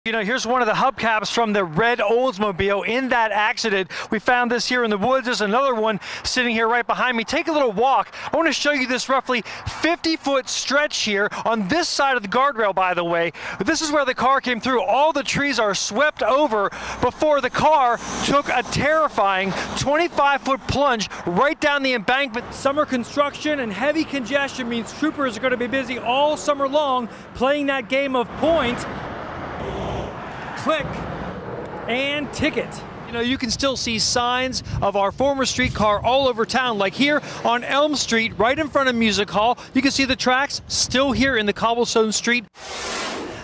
You know, here's one of the hubcaps from the red Oldsmobile in that accident. We found this here in the woods. There's another one sitting here right behind me. Take a little walk. I want to show you this roughly 50-foot stretch here on this side of the guardrail, by the way. This is where the car came through. All the trees are swept over before the car took a terrifying 25-foot plunge right down the embankment. Summer construction and heavy congestion means troopers are going to be busy all summer long playing that game of point, click, and ticket. You know, you can still see signs of our former streetcar all over town, like here on Elm Street, right in front of Music Hall. You can see the tracks still here in the cobblestone street.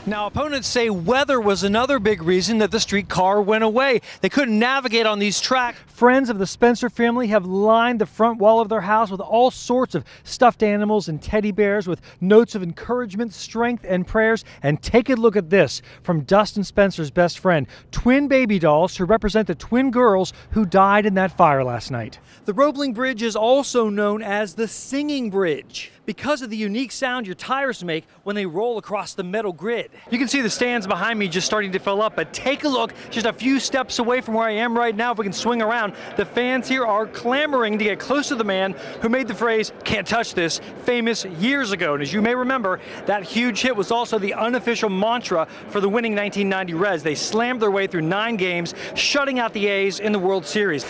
Now, opponents say weather was another big reason that the streetcar went away. They couldn't navigate on these tracks. Friends of the Spencer family have lined the front wall of their house with all sorts of stuffed animals and teddy bears with notes of encouragement, strength, and prayers. And take a look at this from Dustin Spencer's best friend. Twin baby dolls to represent the twin girls who died in that fire last night. The Roebling Bridge is also known as the Singing Bridge because of the unique sound your tires make when they roll across the metal grid. You can see the stands behind me just starting to fill up, but take a look just a few steps away from where I am right now. If we can swing around, the fans here are clamoring to get close to the man who made the phrase, "Can't touch this," famous years ago. And as you may remember, that huge hit was also the unofficial mantra for the winning 1990 Reds. They slammed their way through 9 games, shutting out the A's in the World Series.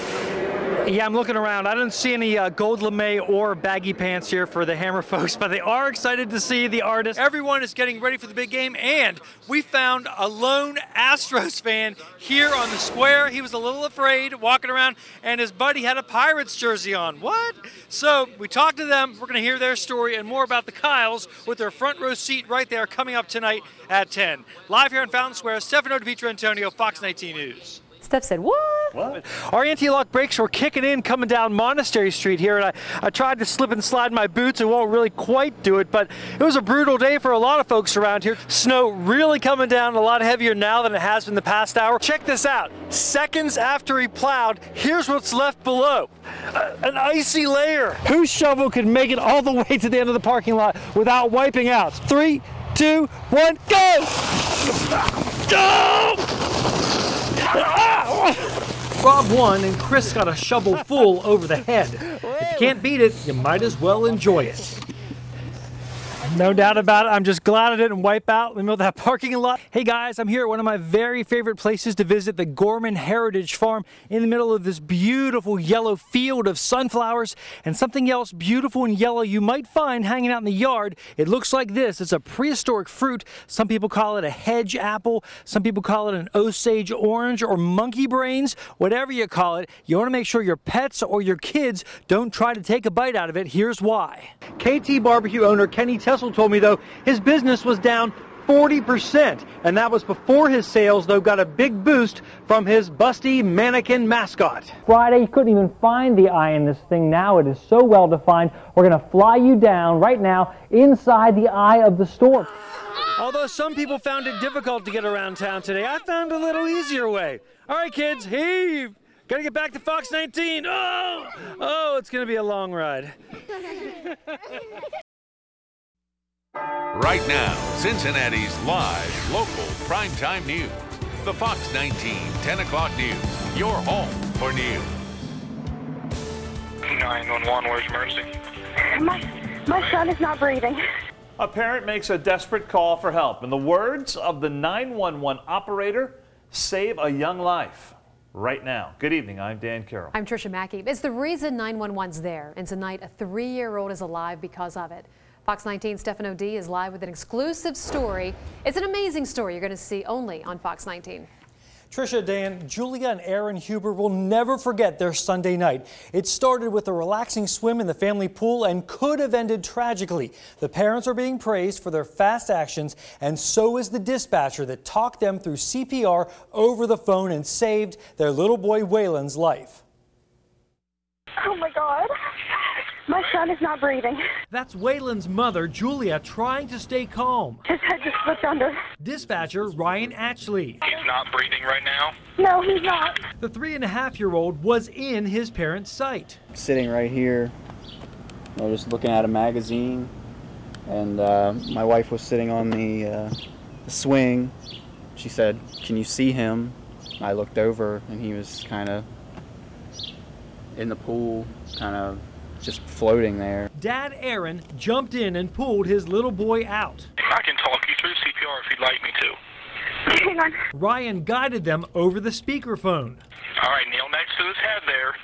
Yeah, I'm looking around. I don't see any gold lame or baggy pants here for the Hammer folks, but they are excited to see the artist. Everyone is getting ready for the big game, and we found a lone Astros fan here on the square. He was a little afraid walking around, and his buddy had a Pirates jersey on. What? So we talked to them. We're going to hear their story and more about the Kyles with their front row seat right there coming up tonight at 10. Live here in Fountain Square, Stefano DiPietro-Antonio, Fox 19 News. Steph said, what? Our anti-lock brakes were kicking in coming down Monastery Street here, and I tried to slip and slide my boots. It won't really quite do it, but it was a brutal day for a lot of folks around here. Snow really coming down a lot heavier now than it has been the past hour. Check this out. Seconds after he plowed, here's what's left below. An icy layer. Whose shovel could make it all the way to the end of the parking lot without wiping out? 3, 2, 1, go! Go! Rob won and Chris got a shovel full over the head. If you can't beat it, you might as well enjoy it. No doubt about it. I'm just glad I didn't wipe out in the middle of that parking lot. Hey guys, I'm here at one of my very favorite places to visit, the Gorman Heritage Farm, in the middle of this beautiful yellow field of sunflowers. And something else beautiful and yellow you might find hanging out in the yard. It looks like this. It's a prehistoric fruit. Some people call it a hedge apple. Some people call it an Osage orange or monkey brains. Whatever you call it, you want to make sure your pets or your kids don't try to take a bite out of it. Here's why. KT Barbecue owner Kenny Tessel told me, though, his business was down 40%, and that was before his sales, though, got a big boost from his busty mannequin mascot. Friday, you couldn't even find the eye in this thing. Now it is so well defined. We're going to fly you down right now inside the eye of the store. Although some people found it difficult to get around town today, I found a little easier way. All right, kids, heave! Gotta get back to Fox 19. Oh, it's gonna be a long ride. Right now, Cincinnati's live, local, primetime news. The Fox 19 10 o'clock news. Your home for news. 911, where's emergency? My son is not breathing. A parent makes a desperate call for help. In the words of the 911 operator, save a young life. Right now. Good evening, I'm Dan Carroll. I'm Tricia Mackey. It's the reason 911's there, and tonight a 3-year-old is alive because of it. Fox 19 Stefano D is live with an exclusive story. It's an amazing story you're going to see only on Fox 19. Tricia, Dan, Julia and Aaron Huber will never forget their Sunday night. It started with a relaxing swim in the family pool and could have ended tragically. The parents are being praised for their fast actions, and so is the dispatcher that talked them through CPR over the phone and saved their little boy Waylon's life. Oh my God. My son is not breathing. That's Waylon's mother, Julia, trying to stay calm. His head just slipped under. Dispatcher Ryan Ashley. He's not breathing right now? No, he's not. The 3.5-year-old was in his parents' sight. Sitting right here, just looking at a magazine, and my wife was sitting on the swing, she said, "Can you see him?" I looked over, and he was kind of in the pool, kind of just floating there. Dad Aaron jumped in and pulled his little boy out. I can talk you through CPR if you'd like me to. Hang on. Ryan guided them over the speakerphone. All right, kneel next to his head there.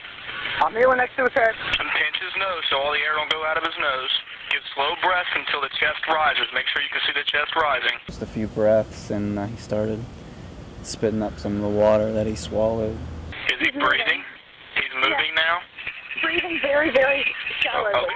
I'm kneeling next to his head. And pinch his nose so all the air don't go out of his nose. Give slow breaths until the chest rises. Make sure you can see the chest rising. Just a few breaths, and he started spitting up some of the water that he swallowed. Is he breathing? He's moving now? Breathing very, very shallow. Okay.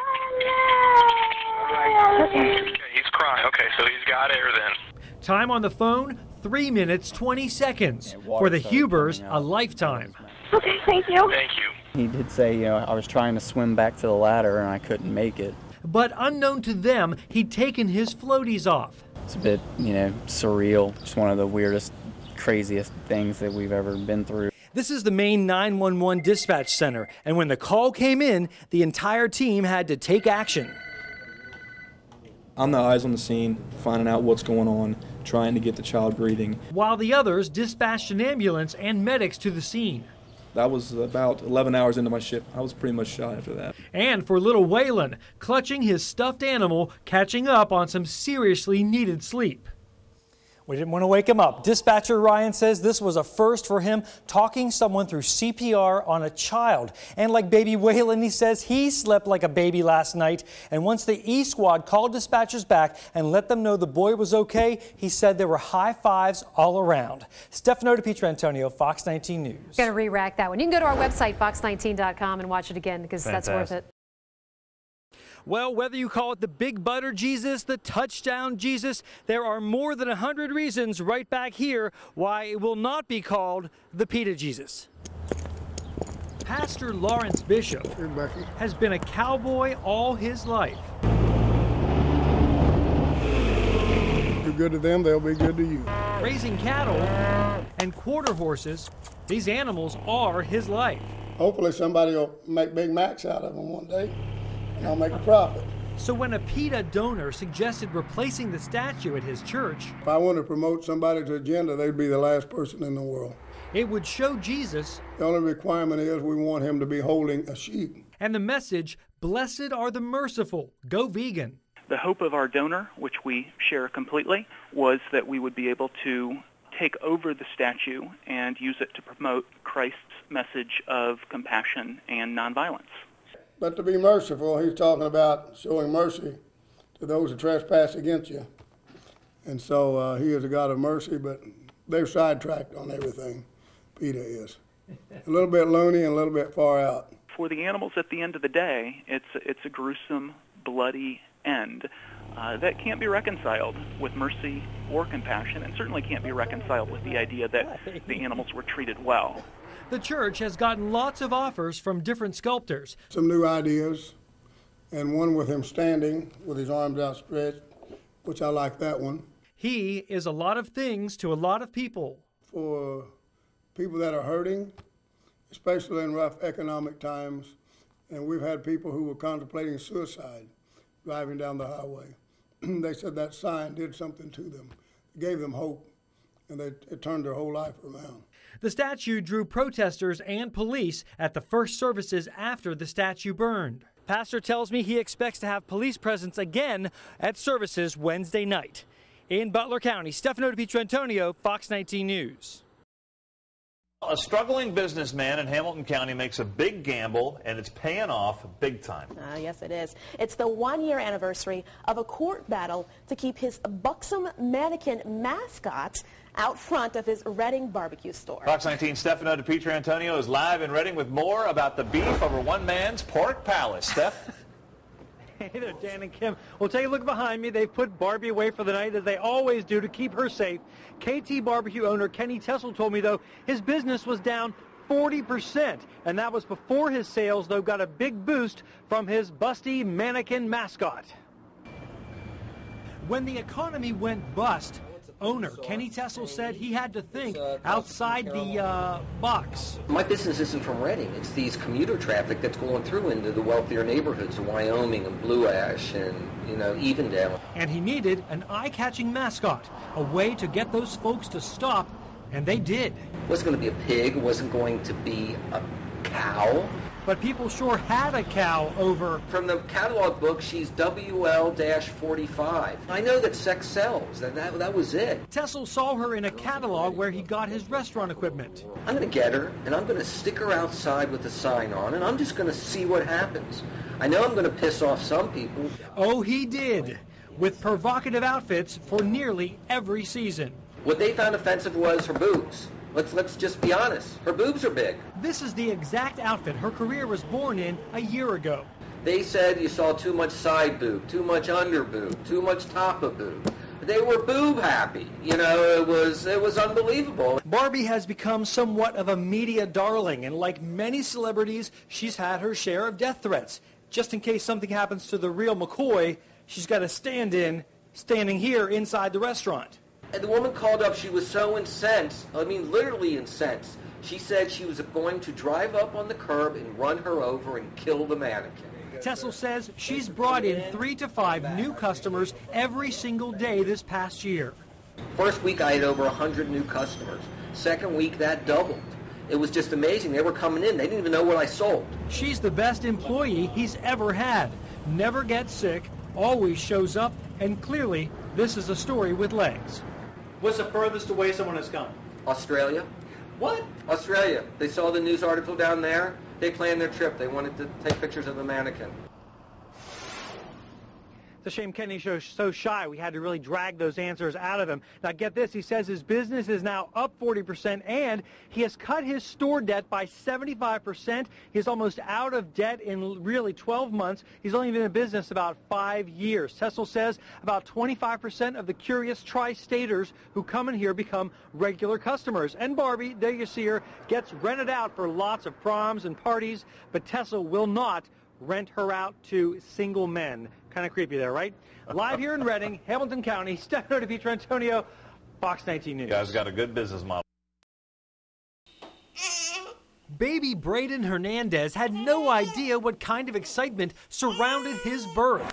Okay, he's crying. Okay, so he's got air then. Time on the phone, 3 minutes, 20 seconds. For the Hubers, a lifetime. Okay, thank you. Thank you. He did say, I was trying to swim back to the ladder and I couldn't make it. But unknown to them, he'd taken his floaties off. It's a bit, surreal. Just one of the weirdest, craziest things that we've ever been through. This is the main 911 dispatch center, and when the call came in, the entire team had to take action. I'm the eyes on the scene, finding out what's going on, trying to get the child breathing. While the others dispatched an ambulance and medics to the scene. That was about 11 hours into my shift. I was pretty much shot after that. And for little Waylon, clutching his stuffed animal, catching up on some seriously needed sleep. We didn't want to wake him up. Dispatcher Ryan says this was a first for him, talking someone through CPR on a child. And like baby Waylon, he says he slept like a baby last night. And once the E-Squad called dispatchers back and let them know the boy was okay, he said there were high fives all around. Stefano DiPietrantonio, Fox 19 News. Going to re-rack that one. You can go to our website, fox19.com, and watch it again because that's worth it. Well, whether you call it the Big Butter Jesus, the Touchdown Jesus, there are more than 100 reasons right back here why it will not be called the Pita Jesus. Pastor Lawrence Bishop has been a cowboy all his life. Do good to them, they'll be good to you. Raising cattle and quarter horses, these animals are his life. Hopefully somebody will make Big Macs out of them one day. I'll make a profit. So when a PETA donor suggested replacing the statue at his church, if I wanted to promote somebody's agenda, they'd be the last person in the world. It would show Jesus. The only requirement is we want him to be holding a sheep. And the message, blessed are the merciful, go vegan. The hope of our donor, which we share completely, was that we would be able to take over the statue and use it to promote Christ's message of compassion and nonviolence. But to be merciful, he's talking about showing mercy to those who trespass against you. And so he is a God of mercy, but they're sidetracked on everything. PETA is. A little bit loony and a little bit far out. For the animals at the end of the day, it's a gruesome, bloody end that can't be reconciled with mercy or compassion, and certainly can't be reconciled with the idea that the animals were treated well. The church has gotten lots of offers from different sculptors. Some new ideas, and one with him standing with his arms outstretched, which I like that one. He is a lot of things to a lot of people. For people that are hurting, especially in rough economic times, and we've had people who were contemplating suicide driving down the highway. They said that sign did something to them. It gave them hope, and it turned their whole life around. The statue drew protesters and police at the first services after the statue burned. Pastor tells me he expects to have police presence again at services Wednesday night. In Butler County, Stefano DiPietrantonio, Fox 19 News. A struggling businessman in Hamilton County makes a big gamble, and it's paying off big time. Yes, it is. It's the one-year anniversary of a court battle to keep his buxom mannequin mascot out front of his Reading barbecue store. Fox 19 Stefano DiPietrantonio is live in Reading with more about the beef over one man's pork palace. Steph? Hey there, Dan and Kim. Well, take a look behind me. They've put Barbie away for the night, as they always do, to keep her safe. KT Barbecue owner Kenny Tessel told me, though, his business was down 40%, and that was before his sales, though, got a big boost from his busty mannequin mascot. When the economy went bust, owner, Kenny Tessel, said he had to think outside the box. My business isn't from Reading. It's these commuter traffic that's going through into the wealthier neighborhoods of Wyoming and Blue Ash and, Evendale. And he needed an eye-catching mascot, a way to get those folks to stop, and they did. It wasn't going to be a pig. It wasn't going to be a cow. But people sure had a cow over. From the catalog book, she's WL-45. I know that sex sells. That was it. Tessel saw her in a catalog where he got his restaurant equipment. I'm going to get her, and I'm going to stick her outside with the sign on, and I'm just going to see what happens. I know I'm going to piss off some people. Oh, he did, with provocative outfits for nearly every season. What they found offensive was her boobs. Let's just be honest. Her boobs are big. This is the exact outfit her career was born in a year ago. They said you saw too much side boob, too much under boob, too much top of boob. They were boob happy. It was unbelievable. Barbie has become somewhat of a media darling, and like many celebrities, she's had her share of death threats. Just in case something happens to the real McCoy, she's got a stand-in standing here inside the restaurant. And the woman called up. She was so incensed. I mean, literally incensed. She said she was going to drive up on the curb and run her over and kill the mannequin. Tessel says she's brought in 3 to 5 new customers every single day this past year. First week, I had over 100 new customers. Second week, that doubled. It was just amazing. They were coming in. They didn't even know what I sold. She's the best employee he's ever had. Never gets sick, always shows up, and clearly, this is a story with legs. What's the furthest away someone has come? Australia. What? Australia. They saw the news article down there. They planned their trip. They wanted to take pictures of the mannequin. It's a shame Kenny's so shy. We had to really drag those answers out of him. Now get this, he says his business is now up 40% and he has cut his store debt by 75%. He's almost out of debt in really 12 months. He's only been in business about 5 years. Tessel says about 25% of the curious tri-staters who come in here become regular customers. And Barbie, there you see her, gets rented out for lots of proms and parties, but Tessel will not rent her out to single men. Kind of creepy there, right? Live here in Reading, Hamilton County, Stefano DiPietrantonio, Fox 19 News. You guys got a good business model. Baby Braden Hernandez had no idea what kind of excitement surrounded his birth.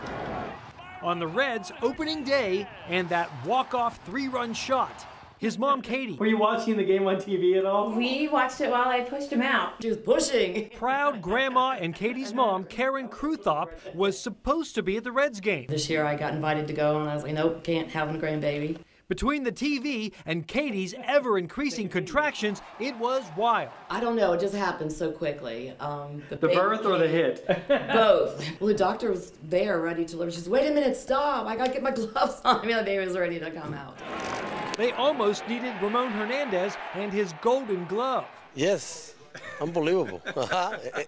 On the Reds' opening day and that walk-off 3-run shot, his mom, Katie. Were you watching the game on TV at all? We watched it while I pushed him out. She was pushing. Proud grandma and Katie's mom, Karen Kruthop, was supposed to be at the Reds game. This year I got invited to go and I was like, nope, can't have a grandbaby. Between the TV and Katie's ever-increasing contractions, it was wild. I don't know, it just happened so quickly. The birth or the hit? Both. Well, the doctor was there ready to deliver. She says, wait a minute, stop. I got to get my gloves on. I mean, the baby was ready to come out. They almost needed Ramon Hernandez and his golden glove. Yes, unbelievable.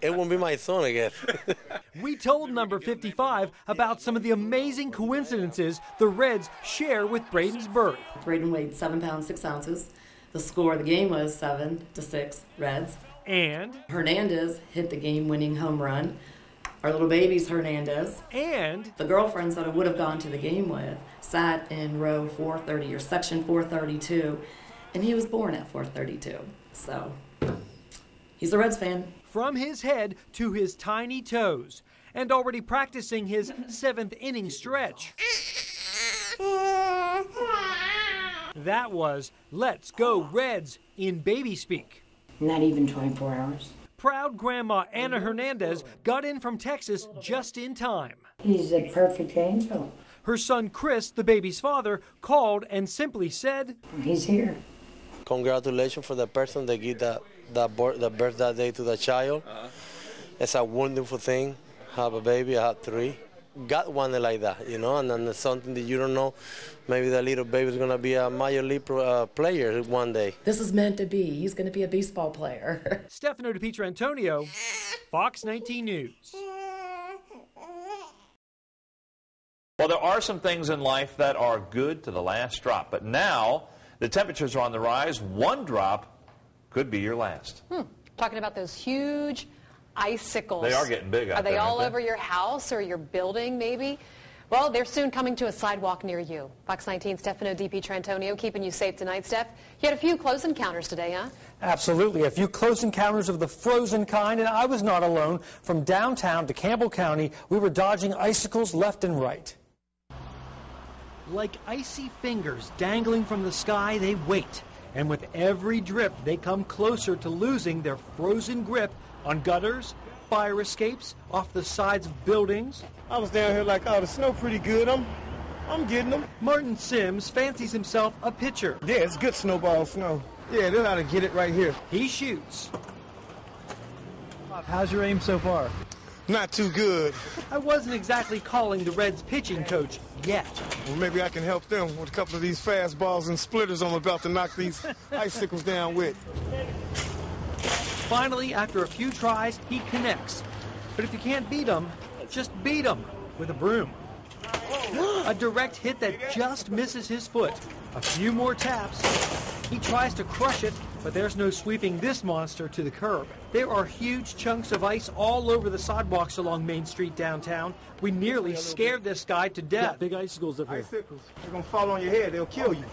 It won't be my son, I guess. We told number 55 about some of the amazing coincidences the Reds share with Braden's birth. Braden weighed 7 pounds 6 ounces. The score of the game was 7-6 Reds. And Hernandez hit the game-winning home run. Our little baby's Hernandez. And the girlfriends that I would have gone to the game with sat in row 430 or section 432, and he was born at 432. So he's a Reds fan. From his head to his tiny toes, and already practicing his 7th inning stretch. That was Let's Go Reds in baby speak. Not even 24 hours. Proud grandma Anna Hernandez got in from Texas just in time. He's a perfect angel. Her son Chris, the baby's father, called and simply said, he's here. Congratulations for the person that gave the birth that day to the child. It's a wonderful thing. Have a baby, I have 3. Got one like that, and then it's something that you don't know. Maybe the little baby's going to be a major league player one day. This is meant to be. He's going to be a baseball player. Stefano DiPietrantonio, Fox 19 News. Well, there are some things in life that are good to the last drop, but now the temperatures are on the rise. One drop could be your last. Talking about those huge icicles. They are getting big out there. Are they all over your house or your building maybe? Well, they're soon coming to a sidewalk near you. Fox 19 Stefano DiPietrantonio keeping you safe tonight, Steph. You had a few close encounters today, huh? Absolutely. A few close encounters of the frozen kind, and I was not alone. From downtown to Campbell County, we were dodging icicles left and right. Like icy fingers dangling from the sky, they wait. And with every drip, they come closer to losing their frozen grip on gutters, fire escapes, off the sides of buildings. I was down here like, oh, the snow pretty good. I'm getting them. Martin Sims fancies himself a pitcher. Yeah, it's good snowball snow. Yeah, they know how to get it right here. He shoots. How's your aim so far? Not too good. I wasn't exactly calling the Reds pitching coach yet. Well, maybe I can help them with a couple of these fastballs and splitters I'm about to knock these icicles down with. Finally, after a few tries, he connects. But if you can't beat him, just beat him with a broom. A direct hit that just misses his foot. A few more taps. He tries to crush it, but there's no sweeping this monster to the curb. There are huge chunks of ice all over the sidewalks along Main Street downtown. We nearly scared this guy to death. Big icicles up here. Icicles. They're going to fall on your head. They'll kill you.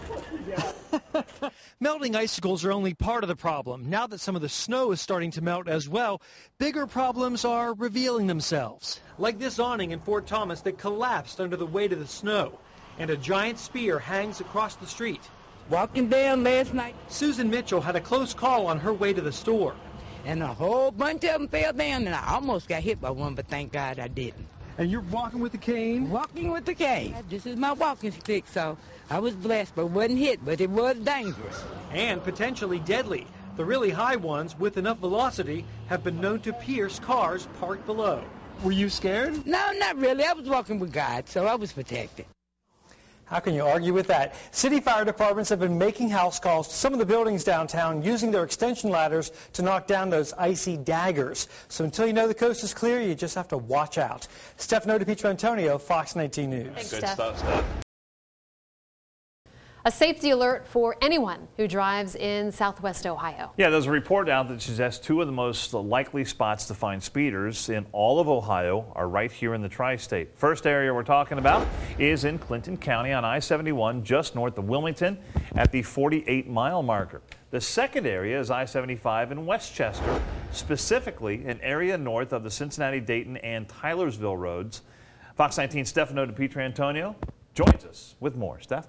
Melting icicles are only part of the problem. Now that some of the snow is starting to melt as well, bigger problems are revealing themselves. Like this awning in Fort Thomas that collapsed under the weight of the snow. And a giant spear hangs across the street. Walking down last night. Susan Mitchell had a close call on her way to the store. And a whole bunch of them fell down, and I almost got hit by one, but thank God I didn't. And you're walking with the cane? Walking with the cane. This is my walking stick, so I was blessed, but wasn't hit, but it was dangerous. And potentially deadly. The really high ones, with enough velocity, have been known to pierce cars parked below. Were you scared? No, not really. I was walking with God, so I was protected. How can you argue with that? City fire departments have been making house calls to some of the buildings downtown using their extension ladders to knock down those icy daggers. So until you know the coast is clear, you just have to watch out. Stefano DiPietrantonio, Fox 19 News. Thanks, Good Steph. stuff, Steph. A safety alert for anyone who drives in Southwest Ohio. Yeah, there's a report out that suggests two of the most likely spots to find speeders in all of Ohio are right here in the tri-state. First area we're talking about is in Clinton County on I-71, just north of Wilmington at the 48-mile marker. The second area is I-75 in Westchester, specifically an area north of the Cincinnati, Dayton, and Tylersville roads. Fox 19 Stefano DiPietrantonio joins us with more. Steph?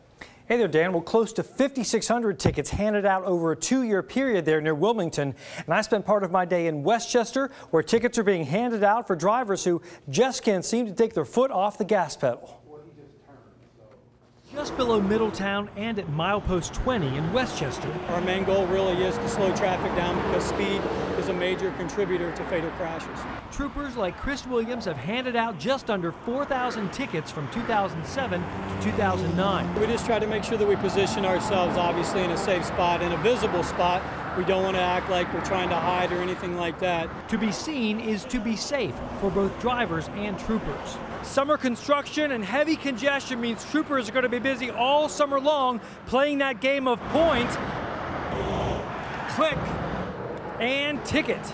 Hey there, Dan. Well, close to 5,600 tickets handed out over a 2-year period there near Wilmington. And I spent part of my day in Westchester, where tickets are being handed out for drivers who just can't seem to take their foot off the gas pedal. Just below Middletown and at milepost 20 in Westchester. Our main goal really is to slow traffic down because speed is a major contributor to fatal crashes. Troopers like Chris Williams have handed out just under 4,000 tickets from 2007 to 2009. We just try to make sure that we position ourselves obviously in a safe spot, in a visible spot. We don't want to act like we're trying to hide or anything like that. To be seen is to be safe for both drivers and troopers. Summer construction and heavy congestion means troopers are going to be busy all summer long playing that game of point, click, and ticket.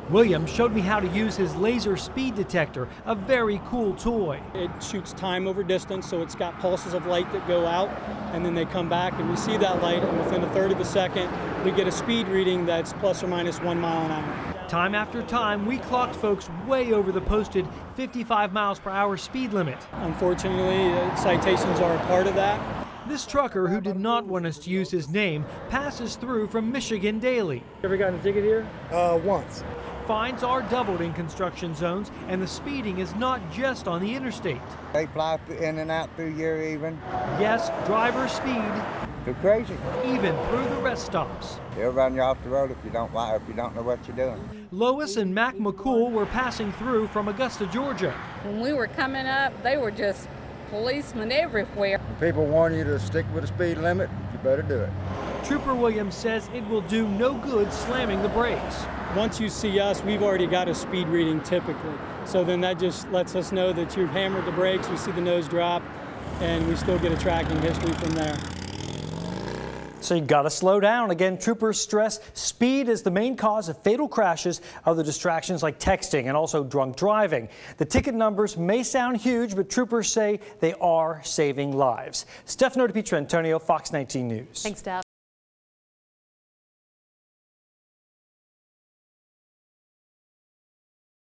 Williams showed me how to use his laser speed detector, a very cool toy. It shoots time over distance, so it's got pulses of light that go out, and then they come back and we see that light, and within a third of a second, we get a speed reading that's plus or minus 1 mile an hour. Time after time, we clocked folks way over the posted 55 miles per hour speed limit. Unfortunately, citations are a part of that. This trucker, who did not want us to use his name, passes through from Michigan daily. Ever gotten a ticket here? Once. Fines are doubled in construction zones, and the speeding is not just on the interstate. They fly in and out through here even. Yes, drivers speed. They're crazy. Even through the rest stops. They'll run you off the road if you don't know what you're doing. Lois and Mac McCool were passing through from Augusta, Georgia. When we were coming up, they were just policemen everywhere. When people warn you to stick with the speed limit, you better do it. Trooper Williams says it will do no good slamming the brakes. Once you see us, we've already got a speed reading typically. So then that just lets us know that you've hammered the brakes, we see the nose drop, and we still get a tracking history from there. So you got to slow down. Again, troopers stress speed is the main cause of fatal crashes. Other distractions like texting and also drunk driving. The ticket numbers may sound huge, but troopers say they are saving lives. Stefano DiPietro, Antonio, Fox 19 News. Thanks, Steph.